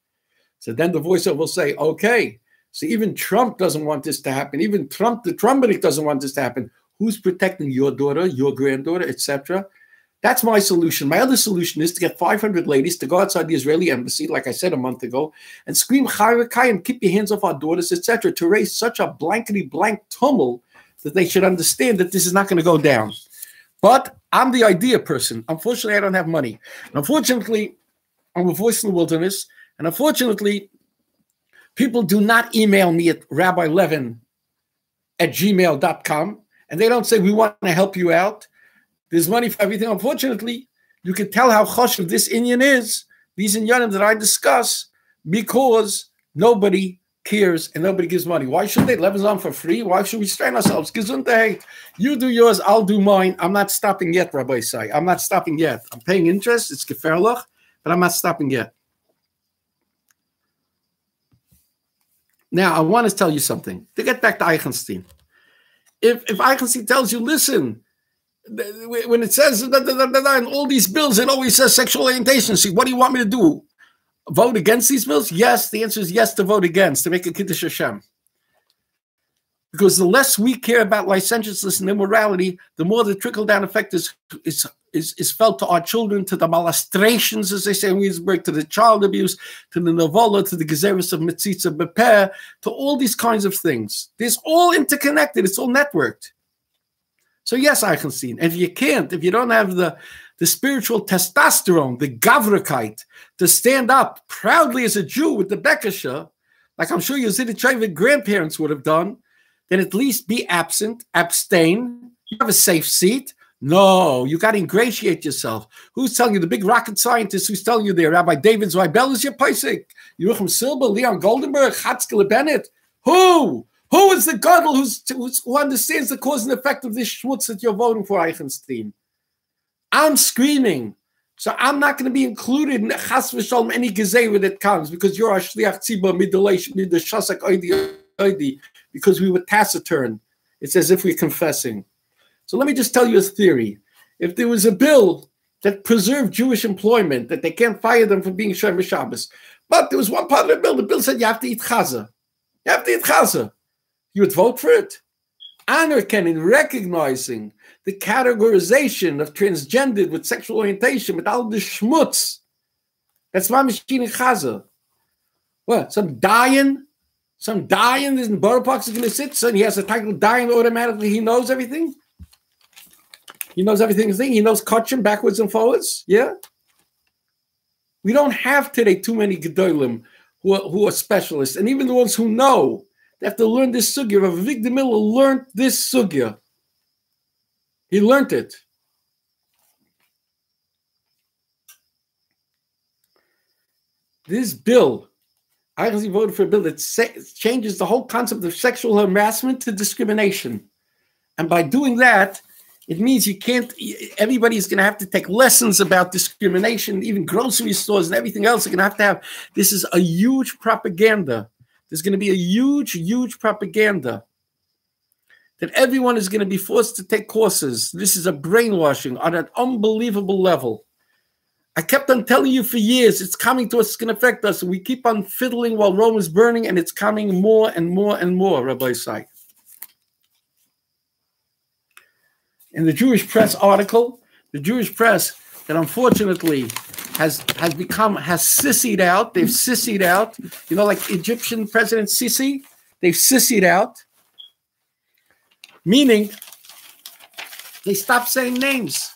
So then the voiceover will say, okay, so even Trump doesn't want this to happen. Even Trump, the Trumpenik, doesn't want this to happen. Who's protecting your daughter, your granddaughter, etc.? That's my solution. My other solution is to get 500 ladies to go outside the Israeli embassy, like I said a month ago, and scream Chayrakai and keep your hands off our daughters, etc., to raise such a blankety-blank tumult that they should understand that this is not going to go down. But I'm the idea person. Unfortunately, I don't have money. And unfortunately, I'm a voice in the wilderness. And unfortunately, people do not email me at rabbilevin@gmail.com, and they don't say, we want to help you out. There's money for everything. Unfortunately, you can tell how choshev this inyan is, these inyanim that I discuss, because nobody cares and nobody gives money. Why should they? Levin's on for free. Why should we strain ourselves? Gesundheit. You do yours, I'll do mine. I'm not stopping yet, Rabbi Say. I'm not stopping yet. I'm paying interest. It's gefährlich, but I'm not stopping yet. Now, I want to tell you something. To get back to Eichenstein. If Eichenstein tells you, listen, when it says in all these bills, it always says sexual orientation. See, what do you want me to do? Vote against these bills? Yes, the answer is yes to vote against, to make a Kiddush Hashem. Because the less we care about licentiousness and immorality, the more the trickle-down effect is felt to our children, to the molestations, as they say in Williamsburg, to the child abuse, to the novella, to the gezeres of Metzitza Bepeh, to all these kinds of things. It's all interconnected. It's all networked. So yes, Eichenstein, if you can't, if you don't have the spiritual testosterone, the gavrakite, to stand up proudly as a Jew with the Bekasha, like I'm sure your Zidichayvik grandparents would have done, then at least be absent, abstain. You have a safe seat. No, you got to ingratiate yourself. Who's telling you? The big rocket scientist who's telling you there? Rabbi David Zweibel is your paisik. Yerucham Silber, Leon Goldenberg, Chatzkel Bennett. Who? Who is the gadol who understands the cause and effect of this schmutz that you're voting for, Eichenstein? I'm screaming. So I'm not going to be included in Chas v'Shalom any gezerah that comes because you're a shliach tzibur mid the Chazak oidi, because we were taciturn. It's as if we're confessing. So let me just tell you a theory. If there was a bill that preserved Jewish employment, that they can't fire them for being Shomer Shabbos, but there was one part of the bill said you have to eat chaza. You have to eat chaza. You would vote for it? Honor can in recognizing the categorization of transgendered with sexual orientation, with all the schmutz. That's why machine in chaza. What? Some dying in Borough Park is going to sit, so he has a title dying automatically. He knows everything. He knows everything. He knows kachim backwards and forwards. Yeah. We don't have today too many gedolim who are specialists, and even the ones who know, they have to learn this sugya. Rav Avigdor Miller learned this sugya. He learned it. This bill, I actually voted for a bill that changes the whole concept of sexual harassment to discrimination. And by doing that, it means you can't, everybody's going to have to take lessons about discrimination, even grocery stores and everything else are going to have. This is a huge propaganda. There's going to be a huge, huge propaganda that everyone is going to be forced to take courses. This is a brainwashing on an unbelievable level. I kept on telling you for years, it's coming to us, it's going to affect us. We keep on fiddling while Rome is burning, and it's coming more and more and more, Rabbi Say. In the Jewish Press article, the Jewish Press that unfortunately has sissied out. They've sissied out. You know, like Egyptian President Sisi, they've sissied out. Meaning, they stopped saying names.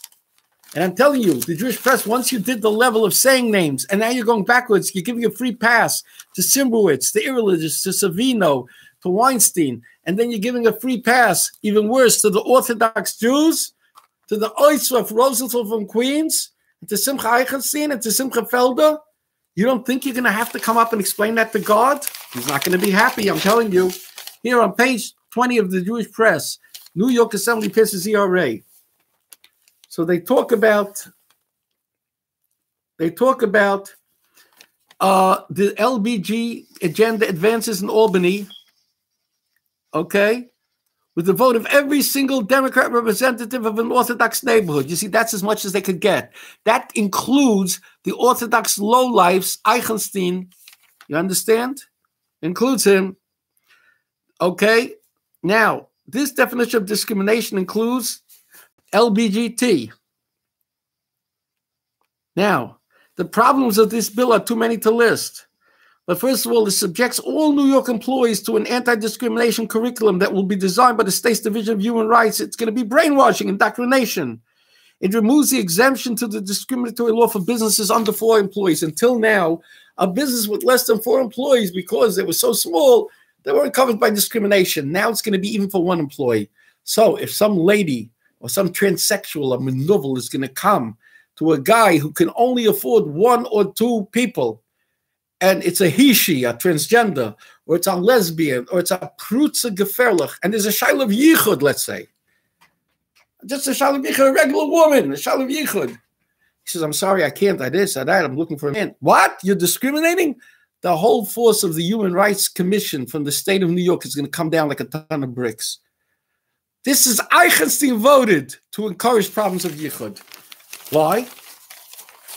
And I'm telling you, the Jewish Press, once you did the level of saying names, and now you're going backwards, you're giving a free pass to Simbrowitz, to irreligious, to Savino, to Weinstein, and then you're giving a free pass, even worse, to the Orthodox Jews, to the Oisraf Rosenthal from Queens, and to Simcha Eichenstein, and to Simcha Felder. You don't think you're going to have to come up and explain that to God? He's not going to be happy, I'm telling you. Here on page 20 of the Jewish Press, New York Assembly passes ERA. So they talk about the LBG agenda advances in Albany, okay, with the vote of every single Democrat representative of an Orthodox neighborhood. You see, that's as much as they could get. That includes the Orthodox lowlifes, Eichenstein, you understand? Includes him. Okay, now, this definition of discrimination includes LBGT. Now, the problems of this bill are too many to list. But first of all, it subjects all New York employees to an anti-discrimination curriculum that will be designed by the state's Division of Human Rights. It's going to be brainwashing, indoctrination. It removes the exemption to the discriminatory law for businesses under 4 employees. Until now, a business with less than 4 employees, because they were so small, they weren't covered by discrimination. Now it's going to be even for 1 employee. So if some lady or some transsexual or manovel is going to come to a guy who can only afford 1 or 2 people, and it's a he-she, a transgender, or it's a lesbian, or it's a prutze geferlich, and there's a shaila of yichud, let's say. Just a shaila of yichud, a regular woman, a shaila of yichud. He says, I'm sorry, I can't, I this, I that, I'm looking for a man. What? You're discriminating? The whole force of the Human Rights Commission from the state of New York is going to come down like a ton of bricks. This is Eichenstein voted to encourage problems of yichud. Why?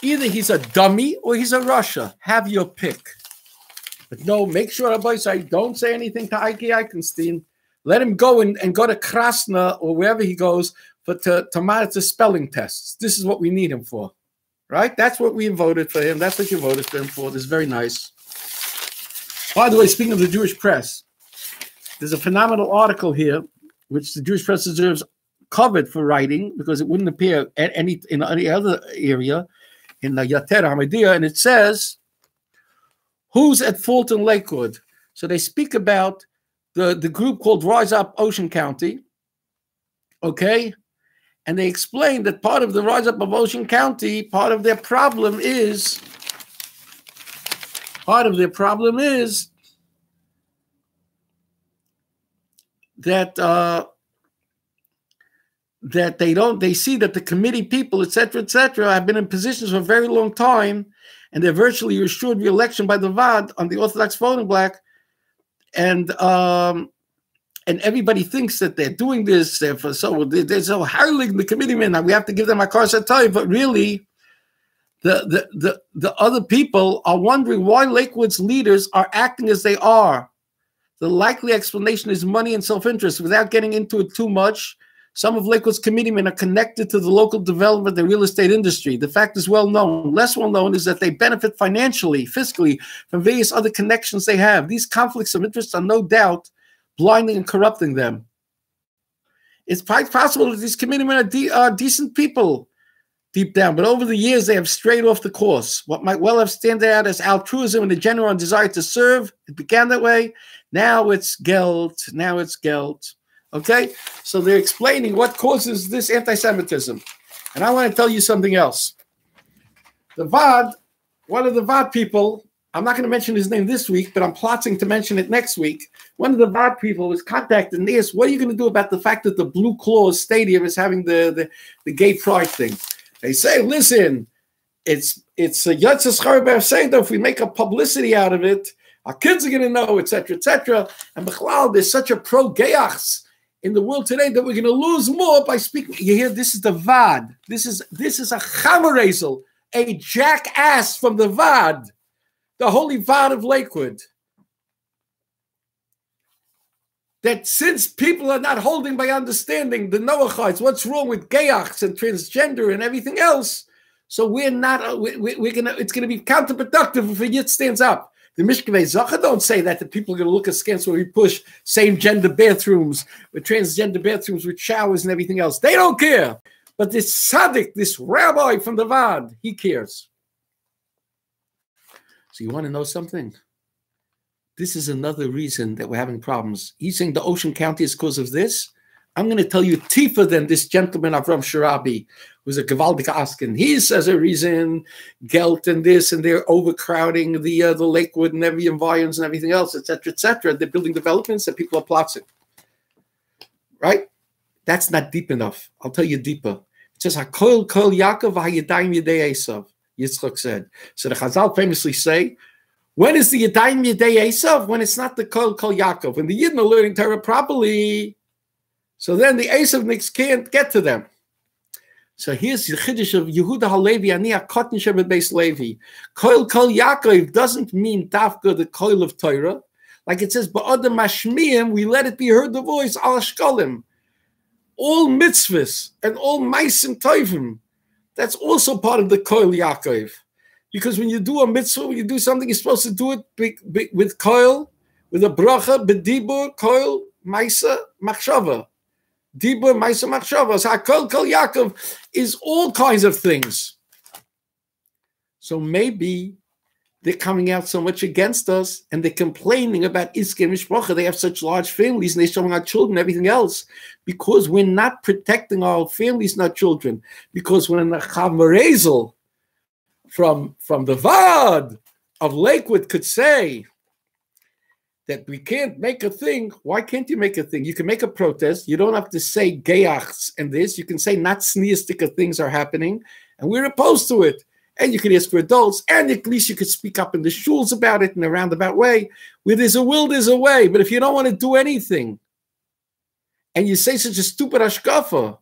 Either he's a dummy or he's a Russia. Have your pick. But no, make sure, Rabbi, say, don't say anything to Ike Eichenstein. Let him go and go to Krasna or wherever he goes to monitor spelling tests. This is what we need him for. Right? That's what we voted for him. That's what you voted for him for. This is very nice. By the way, speaking of the Jewish press, there's a phenomenal article here which the Jewish press deserves covered for writing because it wouldn't appear in any other area. In the Yater Hamadia, and it says, who's at fault in Lakewood? So they speak about the group called Rise Up Ocean County, okay? And they explain that part of the Rise Up of Ocean County, part of their problem is that that they see that the committee people, etc., have been in positions for a very long time, and they're virtually assured re-election by the VAD on the Orthodox voting block, and everybody thinks that they're doing this, they're so hiring the committeemen, now we have to give them a Chazeai, but really, the other people are wondering why Lakewood's leaders are acting as they are. The likely explanation is money and self-interest. Without getting into it too much, some of Lakewood's committeemen are connected to the local development and real estate industry. The fact is well known. Less well known is that they benefit financially, fiscally, from various other connections they have. These conflicts of interest are no doubt blinding and corrupting them. It's quite possible that these committeemen are decent people deep down, but over the years they have strayed off the course. What might well have stand out as altruism and a genuine desire to serve, it began that way. Now it's Geld. Okay, so they're explaining what causes this anti-Semitism. And I want to tell you something else. The VAD, one of the VAD people, I'm not going to mention his name this week, but I'm plotting to mention it next week. One of the VAD people was contacted and asked, what are you going to do about the fact that the Blue Claws Stadium is having the gay pride thing? They say, listen, it's a Yotzes Charabev Seder. If we make a publicity out of it, our kids are going to know, etc., etc. And Bechlal, there's such a pro-gayachs in the world today that we're going to lose more by speaking. You hear, this is the VAD. This is a Chamarezel, a jackass from the VAD, the holy VAD of Lakewood. That since people are not holding by understanding the Noachites, what's wrong with gayachs and transgender and everything else, so we're not, it's going to be counterproductive if a Yid stands up. The Mishkevei Zacha don't say that the people are going to look askance when we push same-gender bathrooms, with transgender bathrooms, with showers and everything else. They don't care. But this tzaddik, this rabbi from the VAD, he cares. So you want to know something? This is another reason that we're having problems. He's saying the Ocean County is because of this. I'm going to tell you deeper than this gentleman, Avram Sharabi, who's a Gewaldige Asken. He says a reason, Gelt and this, and they're overcrowding the Lakewood and every environs and everything else, etc., etc. They're building developments that people are plotting. Right? That's not deep enough. I'll tell you deeper. It says, HaKol Kol Yaakov HaYadayim Yedei Esav, Yitzchak said. So the Chazal famously say, when is the Yadayim Yedei Esav? When it's not the Kol Kol Yaakov. When the Yidden are learning Torah properly, so then the Esavniks can't get to them. So here's the Chiddush of Yehuda HaLevi, Ani HaKotin Shevet Beis Levi. Kol Kol Yaakov doesn't mean Dafka, the Kol of Torah. Like it says, Ba'odam Mashmiim, we let it be heard the voice, Al Shkolim. All mitzvahs and all Maisim Tovim, that's also part of the Kol Yaakov. Because when you do a mitzvah, when you do something, you're supposed to do it with Kol, with a bracha, B'dibur, Kol, Maisa, Machshava. Dibur, Maisa, Machshava. So Kol Yaakov is all kinds of things. So maybe they're coming out so much against us and they're complaining about Iske Mishpacha. They have such large families and they're showing our children everything else because we're not protecting our families, not children. Because when a Chamarezel from the VAD of Lakewood could say that we can't make a thing, why can't you make a thing? You can make a protest. You don't have to say gayachs and this. You can say not sneistica things are happening, and we're opposed to it. And you can ask for adults, and at least you could speak up in the shuls about it in a roundabout way. Where there's a will, there's a way. But if you don't want to do anything, and you say such a stupid hashkafa,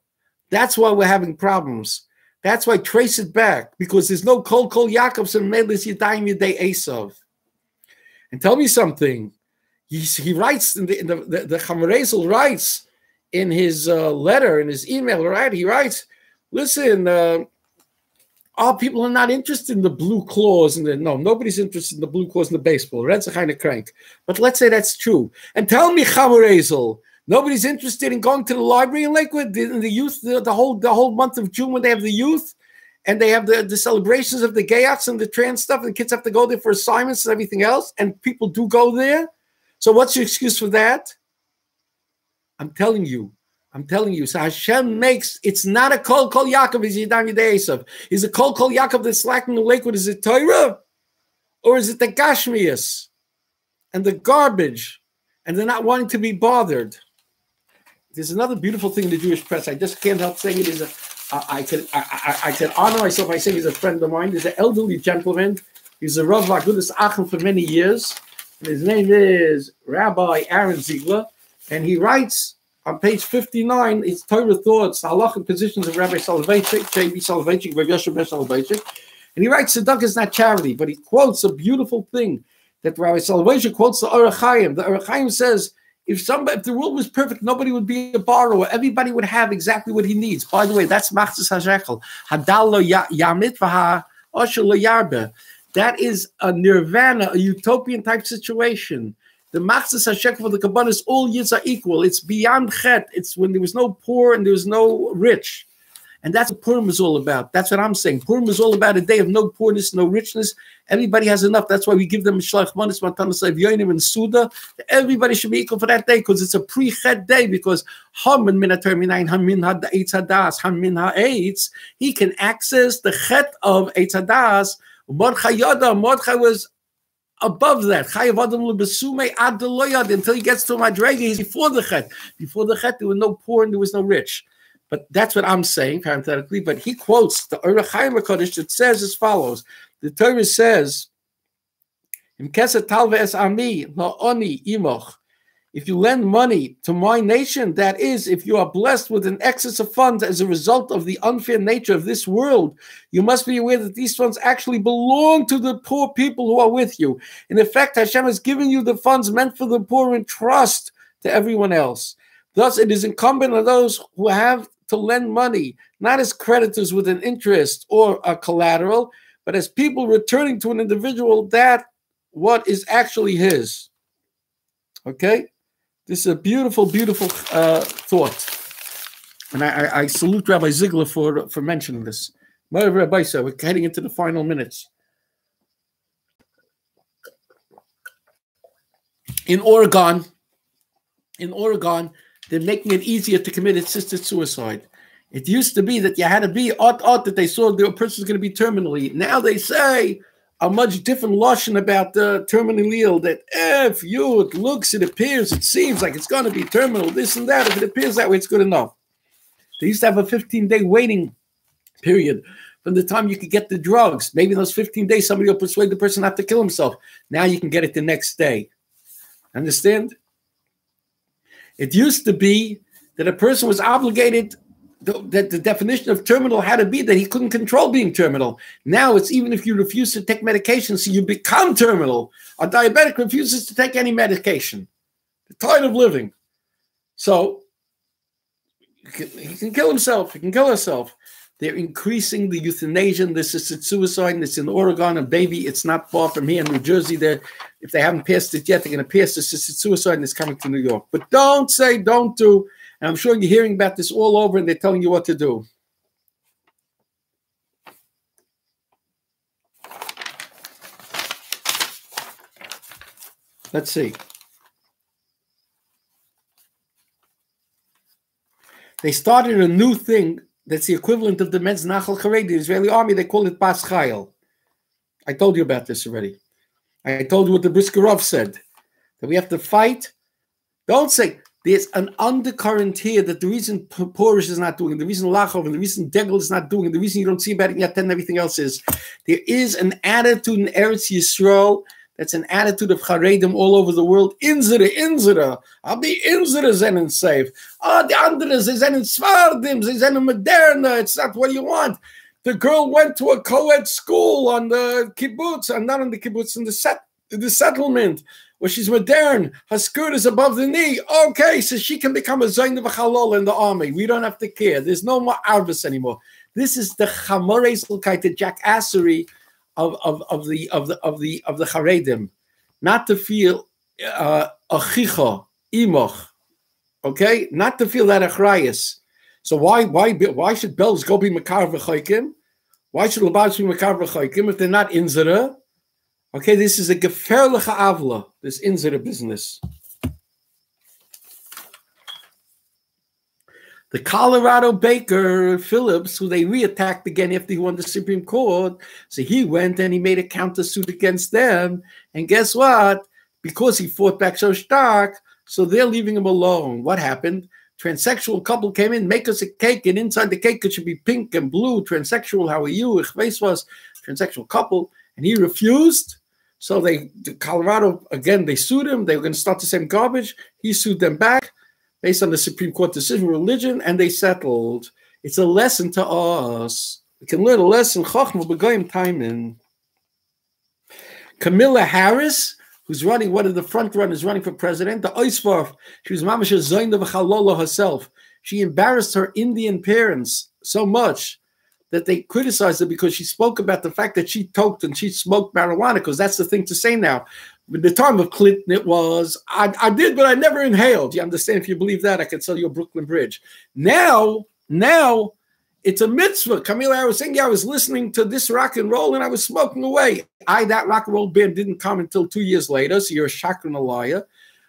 that's why we're having problems. That's why trace it back, because there's no kol Yaakovs and medlis yadayim yadei Esav. And tell me something. He writes the Chamer writes in his letter, in his email, right? He writes, listen, all people are not interested in the blue claws and no, nobody's interested in the blue claws in the baseball. Red's a kind of crank. But let's say that's true. And tell me, Chamer, nobody's interested in going to the library in Lakewood, in the youth, the whole month of June when they have the youth, and they have the celebrations of the gayats and the trans stuff, and the kids have to go there for assignments and everything else, and people do go there. So what's your excuse for that? I'm telling you. So Hashem makes, it's not a kol Yaakov, is Yadam Yadei Esav. Is a kol Yaakov that's lacking in Lakewood, is it Torah? Or is it the Gashmias and the garbage, and they're not wanting to be bothered? There's another beautiful thing in the Jewish press. I just can't help saying it is I can honor myself by saying he's a friend of mine. He's an elderly gentleman. He's a Rav Agudas Aachen for many years. And his name is Rabbi Aaron Ziegler. And he writes on page 59, his Torah thoughts, halachic positions of Rabbi Soloveitchik, J.B. Soloveitchik, Rabbi Yosef Ben Soloveitchik. And he writes, tzedakah is not charity, but he quotes a beautiful thing that Rabbi Soloveitchik quotes the Orach Chaim. The Orach Chaim says, if the world was perfect, nobody would be a borrower. Everybody would have exactly what he needs. By the way, that's machzas hashekel. Hadal lo yamit v'ha osher lo yarbe. That is a nirvana, a utopian type situation. The machzas hashekel for the kabbanis, all yids are equal. It's beyond chet. It's when there was no poor and there was no rich. And that's what Purim is all about. That's what I'm saying. Purim is all about a day of no poorness, no richness. Everybody has enough. That's why we give them Shlach Manis, Matanas, Yonim, and Suda. Everybody should be equal for that day because it's a pre-chet day. Because Haman min ha-terminayin, Hamin ha-eitz hadas, Hamin ha-eitz, he can access the chet of eitz hadas. Mordechai Yada, Mordechai was above that. Chayav Adam lebesume ad deloyad, until he gets to Madrega, he's before the chet. Before the chet, there was no poor and there was no rich. But that's what I'm saying, parenthetically. But he quotes the Orach Chaim HaKadosh that says as follows. The Torah says, if you lend money to my nation, that is, if you are blessed with an excess of funds as a result of the unfair nature of this world, you must be aware that these funds actually belong to the poor people who are with you. In effect, Hashem has given you the funds meant for the poor in trust to everyone else. Thus, it is incumbent on those who have to lend money, not as creditors with an interest or a collateral, but as people returning to an individual that what is actually his. Okay? This is a beautiful, beautiful thought. And I salute Rabbi Ziegler for mentioning this. Rabbi, so we're heading into the final minutes. In Oregon, they're making it easier to commit assisted suicide. It used to be that you had to be that they saw the person was going to be terminally. Now they say a much different lashon about the terminally ill, that if you, it looks, it appears, it seems like it's going to be terminal, this and that. If it appears that way, it's good enough. They used to have a 15-day waiting period from the time you could get the drugs. Maybe in those 15 days, somebody will persuade the person not to kill himself. Now you can get it the next day. Understand? It used to be that a person was obligated, that the definition of terminal had to be that he couldn't control being terminal. Now it's even if you refuse to take medication, so you become terminal. A diabetic refuses to take any medication. They're tired of living. So he can kill himself. He can kill herself. They're increasing the euthanasia, the assisted suicide, and it's in Oregon, and baby, it's not far from here in New Jersey. If they haven't passed it yet, they're going to pass the assisted suicide, and it's coming to New York. But don't say, don't do. And I'm sure you're hearing about this all over, and they're telling you what to do. Let's see. They started a new thing that's the equivalent of the Men's Nachal Haredi, the Israeli army. They call it Bas Chayil. I told you about this already. I told you what the Briskerov said, that we have to fight. Don't say, there's an undercurrent here that the reason Porish is not doing it, the reason Lachov and the reason Degel is not doing it, the reason you don't see about it yet and everything else is, there is an attitude in Eretz Yisrael that's an attitude of Charedim all over the world. Inzere. I'll be Inzere Zenen safe. Oh, the Andres is in Svardim, is in Moderna. It's not what you want. The girl went to a co-ed school on the kibbutz, and not on the kibbutz, in the settlement, where she's modern. Her skirt is above the knee. Okay, so she can become a Zayn of a Halal in the army. We don't have to care. There's no more Arvis anymore. This is the Chamoreselkeit, the jackassery of the Charedim, not to feel achicha imoch, okay, not to feel that achrayas. So why should bells go be makar v'chaykim? Why should labas be makar v'chaykim if they're not inzera? Okay, this is a gefährliche avla, this inzera business. The Colorado baker, Phillips, who they reattacked again after he won the Supreme Court, so he went and he made a countersuit against them. And guess what? Because he fought back so stark, so they're leaving him alone. What happened? Transsexual couple came in, make us a cake, and inside the cake it should be pink and blue. Transsexual, how are you? Ich weiß was. Transsexual couple. And he refused. So the Colorado, again, they sued him. They were going to start the same garbage. He sued them back based on the Supreme Court decision, religion, and they settled. It's a lesson to us. We can learn a lesson. Chachma b'goyim timing. Kamala Harris, who's running, one of the front runners running for president, the Oisvarf, she was mamash Zayn of Chalala herself. She embarrassed her Indian parents so much that they criticized her because she spoke about the fact that she toked and she smoked marijuana, because that's the thing to say now. At the time of Clinton, it was, I did, but I never inhaled. You understand? If you believe that, I could sell you a Brooklyn Bridge. Now, it's a mitzvah. Camila, I was saying, I was listening to this rock and roll and I was smoking away. That rock and roll band didn't come until 2 years later, so you're a shakran and a liar.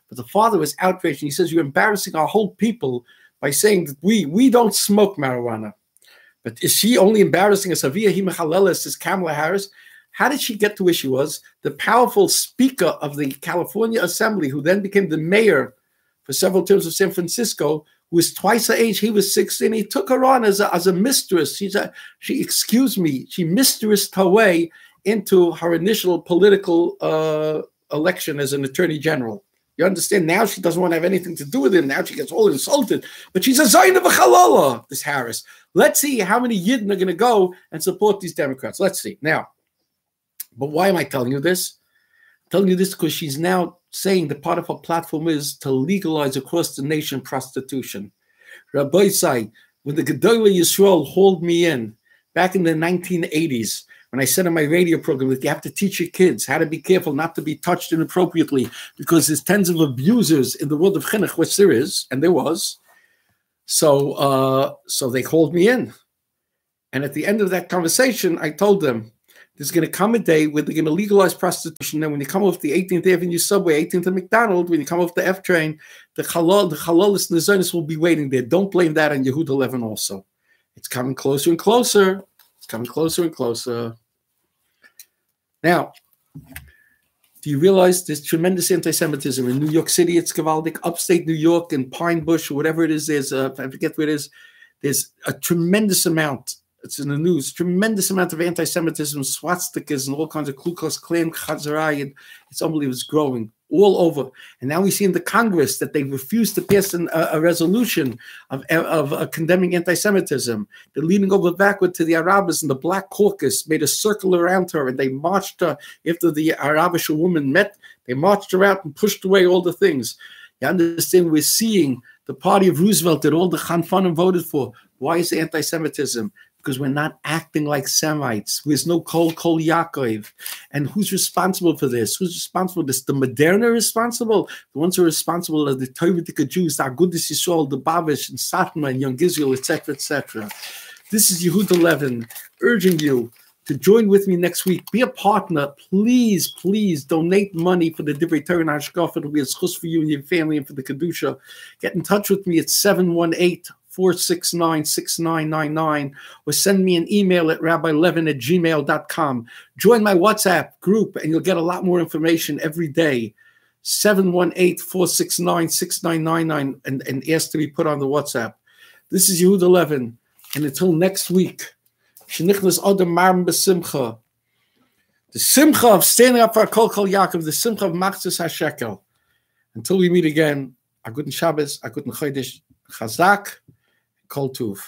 But the father was outraged and he says, you're embarrassing our whole people by saying that we don't smoke marijuana. But is she only embarrassing us? Avia Himachalelis, says Kamala Harris. How did she get to where she was? The powerful speaker of the California Assembly, who then became the mayor for several terms of San Francisco, who was twice her age. He was 16. He took her on as a mistress. She mistressed her way into her initial political election as an attorney general. You understand? Now she doesn't want to have anything to do with him. Now she gets all insulted. But she's a Zayn of a Chalala, this Harris. Let's see how many Yidden are going to go and support these Democrats. Let's see. Now, but why am I telling you this? I'm telling you this because she's now saying that part of her platform is to legalize across the nation prostitution. Rabbi Say, when the Gedolei Yisrael hauled me in back in the 1980s, when I said on my radio program that you have to teach your kids how to be careful not to be touched inappropriately because there's tens of abusers in the world of chinuch, which there is, and there was. So they called me in. And at the end of that conversation, I told them, there's going to come a day where they're going to legalize prostitution. And when you come off the 18th Avenue subway, 18th and McDonald, when you come off the F train, the halalis and the zonis will be waiting there. Don't blame that on Yehuda Levin also. It's coming closer and closer. It's coming closer and closer. Now, do you realize there's tremendous anti-Semitism in New York City? It's Gavaldik, upstate New York and Pine Bush or whatever it is. There's I forget what it is. There's a tremendous amount. It's in the news. Tremendous amount of anti-Semitism, swastikas, and all kinds of Ku Klux Klan, Chazeai, and it's unbelievable. It's growing all over. And now we see in the Congress that they refused to pass a resolution of condemning anti-Semitism. They're leaning over backward to the Arabs, and the Black Caucus made a circle around her, and they marched her after the Arabic woman met. They marched her out and pushed away all the things. You understand? We're seeing the party of Roosevelt that all the Khanfanim voted for. Why is anti-Semitism? Because we're not acting like Semites. There's no Kol Yaakov. And who's responsible for this? Who's responsible for this? The Moderna are responsible. The ones who are responsible are the Toivitika Jews, the Agudis Yisrael, the Babish, and Satma, and Young Israel, etc., etc. This is Yehuda Levin urging you to join with me next week. Be a partner. Please, please donate money for the Divrei Torah and Hashkafa. It'll be a schus for you and your family and for the Kedusha. Get in touch with me at 718 718-469-6999, or send me an email at rabbilevin@gmail.com. Join my WhatsApp group, and you'll get a lot more information every day. 718-469-6999, and ask to be put on the WhatsApp. This is Yehuda Levin, and until next week, Shenichnas Odom Marm B'Simcha. The Simcha of standing up for Kol Kol Yaakov, the Simcha of Machzis HaShekel. Until we meet again, a guten Shabbos, a guten Chodesh, Chazak, Kol Tuv.